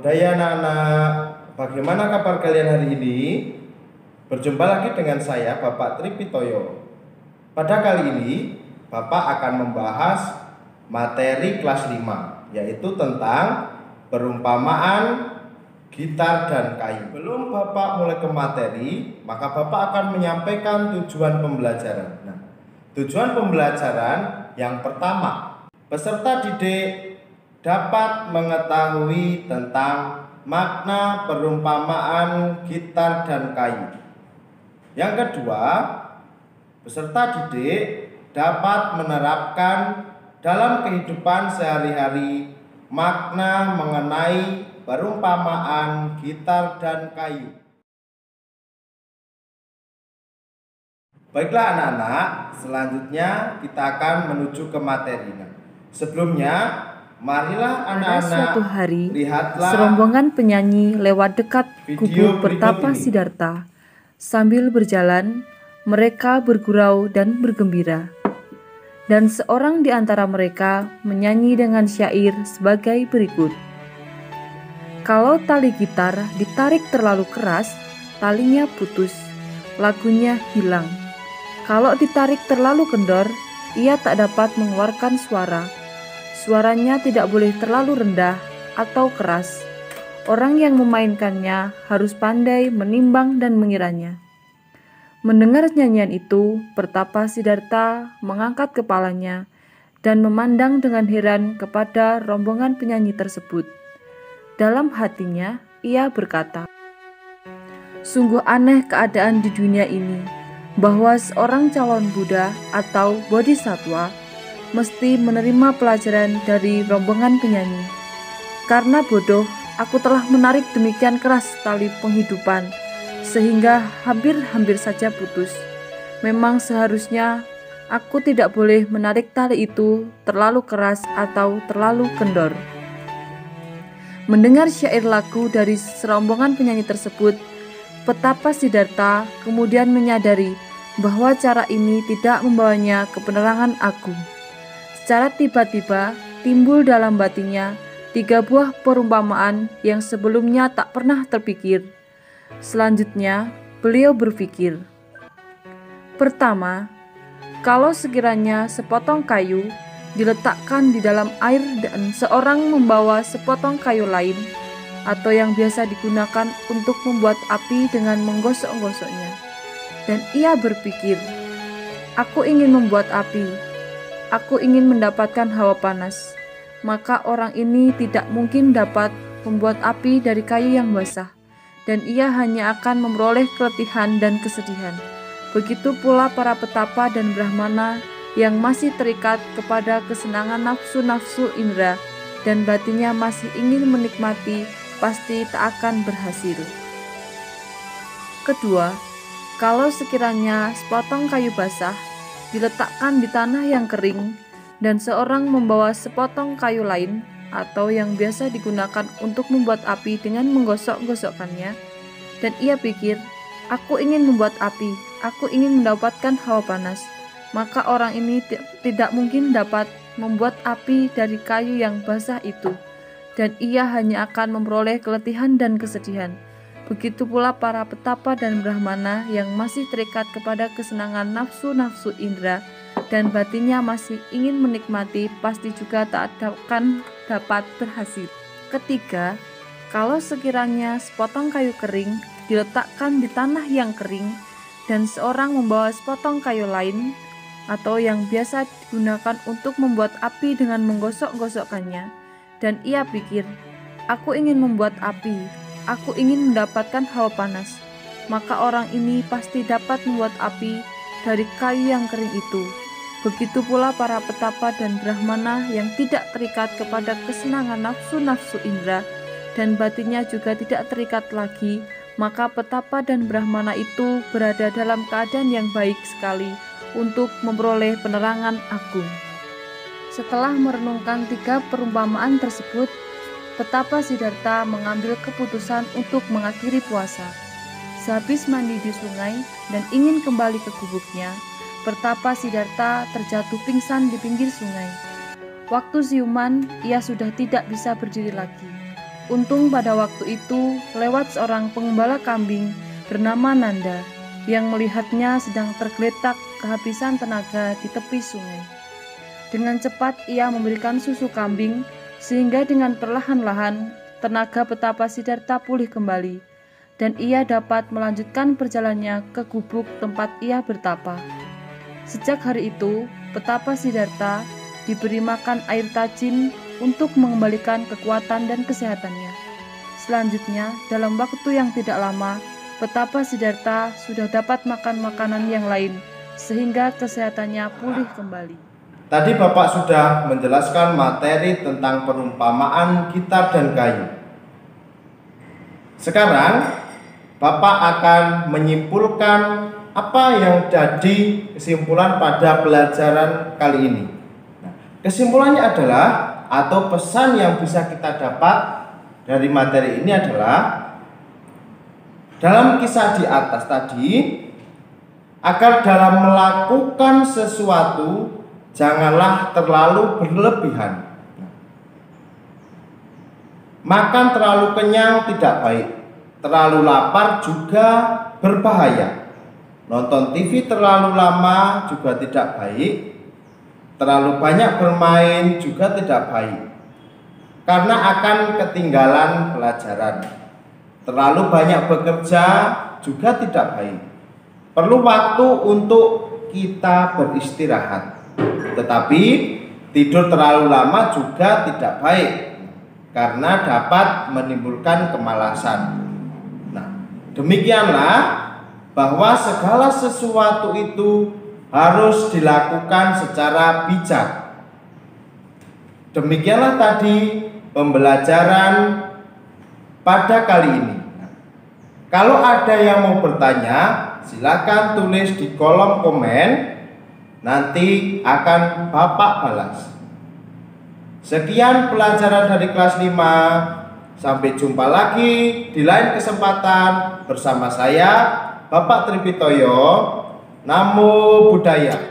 Daya anak-anak, bagaimana kabar kalian hari ini? Berjumpa lagi dengan saya, Bapak Tripitoyo. Pada kali ini, Bapak akan membahas materi kelas 5, yaitu tentang perumpamaan gitar dan kayu. Belum Bapak mulai ke materi, maka Bapak akan menyampaikan tujuan pembelajaran. Nah, tujuan pembelajaran yang pertama, peserta didik dapat mengetahui tentang makna perumpamaan gitar dan kayu. Yang kedua, peserta didik dapat menerapkan dalam kehidupan sehari-hari makna mengenai perumpamaan gitar dan kayu. Baiklah anak-anak, selanjutnya kita akan menuju ke materi. Sebelumnya, marilah anak-anak, suatu hari, lihatlah serombongan penyanyi lewat dekat video kubu Pertapa ini. Siddhartha. Sambil berjalan, mereka bergurau dan bergembira. Dan seorang di antara mereka menyanyi dengan syair sebagai berikut. Kalau tali gitar ditarik terlalu keras, talinya putus, lagunya hilang. Kalau ditarik terlalu kendor, ia tak dapat mengeluarkan suara. Suaranya tidak boleh terlalu rendah atau keras. Orang yang memainkannya harus pandai menimbang dan mengiranya. Mendengar nyanyian itu, Pertapa Siddhartha mengangkat kepalanya dan memandang dengan heran kepada rombongan penyanyi tersebut. Dalam hatinya, ia berkata, "Sungguh aneh keadaan di dunia ini, bahwa seorang calon Buddha atau Bodhisattva mesti menerima pelajaran dari rombongan penyanyi. Karena bodoh, aku telah menarik demikian keras tali penghidupan, sehingga hampir-hampir saja putus. Memang seharusnya aku tidak boleh menarik tali itu terlalu keras atau terlalu kendor." Mendengar syair lagu dari serombongan penyanyi tersebut, Pertapa Siddhartha kemudian menyadari bahwa cara ini tidak membawanya ke penerangan agung. Secara tiba-tiba timbul dalam batinnya 3 buah perumpamaan yang sebelumnya tak pernah terpikir. Selanjutnya, beliau berpikir. Pertama, kalau sekiranya sepotong kayu diletakkan di dalam air dan seorang membawa sepotong kayu lain atau yang biasa digunakan untuk membuat api dengan menggosok-gosoknya. Dan ia berpikir, aku ingin membuat api, aku ingin mendapatkan hawa panas. Maka orang ini tidak mungkin dapat membuat api dari kayu yang basah, dan ia hanya akan memperoleh keletihan dan kesedihan. Begitu pula para petapa dan brahmana yang masih terikat kepada kesenangan nafsu-nafsu indera dan batinnya masih ingin menikmati, pasti tak akan berhasil. Kedua, kalau sekiranya sepotong kayu basah diletakkan di tanah yang kering dan seorang membawa sepotong kayu lain atau yang biasa digunakan untuk membuat api dengan menggosok-gosokkannya, dan ia pikir, aku ingin membuat api, aku ingin mendapatkan hawa panas, maka orang ini tidak mungkin dapat membuat api dari kayu yang basah itu, dan ia hanya akan memperoleh keletihan dan kesedihan. Begitu pula para petapa dan brahmana yang masih terikat kepada kesenangan nafsu-nafsu indera dan batinnya masih ingin menikmati, pasti juga tak akan dapat berhasil. Ketiga, kalau sekiranya sepotong kayu kering diletakkan di tanah yang kering dan seorang membawa sepotong kayu lain atau yang biasa digunakan untuk membuat api dengan menggosok-gosokkannya, dan ia pikir, aku ingin membuat api, aku ingin mendapatkan hawa panas, maka orang ini pasti dapat membuat api dari kayu yang kering itu. Begitu pula para petapa dan brahmana yang tidak terikat kepada kesenangan nafsu-nafsu indera dan batinnya juga tidak terikat lagi, maka petapa dan brahmana itu berada dalam keadaan yang baik sekali untuk memperoleh penerangan agung. Setelah merenungkan 3 perumpamaan tersebut, Pertapa Siddhartha mengambil keputusan untuk mengakhiri puasa. Sehabis mandi di sungai dan ingin kembali ke gubuknya, Pertapa Siddhartha terjatuh pingsan di pinggir sungai. Waktu siuman, ia sudah tidak bisa berdiri lagi. Untung pada waktu itu lewat seorang pengembala kambing bernama Nanda yang melihatnya sedang tergeletak kehabisan tenaga di tepi sungai. Dengan cepat ia memberikan susu kambing sehingga dengan perlahan-lahan tenaga Petapa Siddhartha pulih kembali dan ia dapat melanjutkan perjalanannya ke gubuk tempat ia bertapa. Sejak hari itu, Petapa Siddhartha diberi makan air tajin untuk mengembalikan kekuatan dan kesehatannya. Selanjutnya, dalam waktu yang tidak lama, Petapa Siddhartha sudah dapat makan makanan yang lain sehingga kesehatannya pulih kembali. Tadi Bapak sudah menjelaskan materi tentang perumpamaan gitar dan kayu. Sekarang Bapak akan menyimpulkan apa yang jadi kesimpulan pada pelajaran kali ini. Kesimpulannya adalah, atau pesan yang bisa kita dapat dari materi ini adalah, dalam kisah di atas tadi, agar dalam melakukan sesuatu janganlah terlalu berlebihan. Makan terlalu kenyang tidak baik, terlalu lapar juga berbahaya. Nonton TV terlalu lama juga tidak baik, terlalu banyak bermain juga tidak baik, karena akan ketinggalan pelajaran. Terlalu banyak bekerja juga tidak baik. Perlu waktu untuk kita beristirahat. Tetapi tidur terlalu lama juga tidak baik, karena dapat menimbulkan kemalasan. Nah, demikianlah bahwa segala sesuatu itu harus dilakukan secara bijak. Demikianlah tadi pembelajaran pada kali ini. Kalau ada yang mau bertanya, silakan tulis di kolom komen, nanti akan Bapak balas. Sekian pelajaran dari kelas 5. Sampai jumpa lagi di lain kesempatan bersama saya, Bapak Tripitoyo. Namo Buddhaya.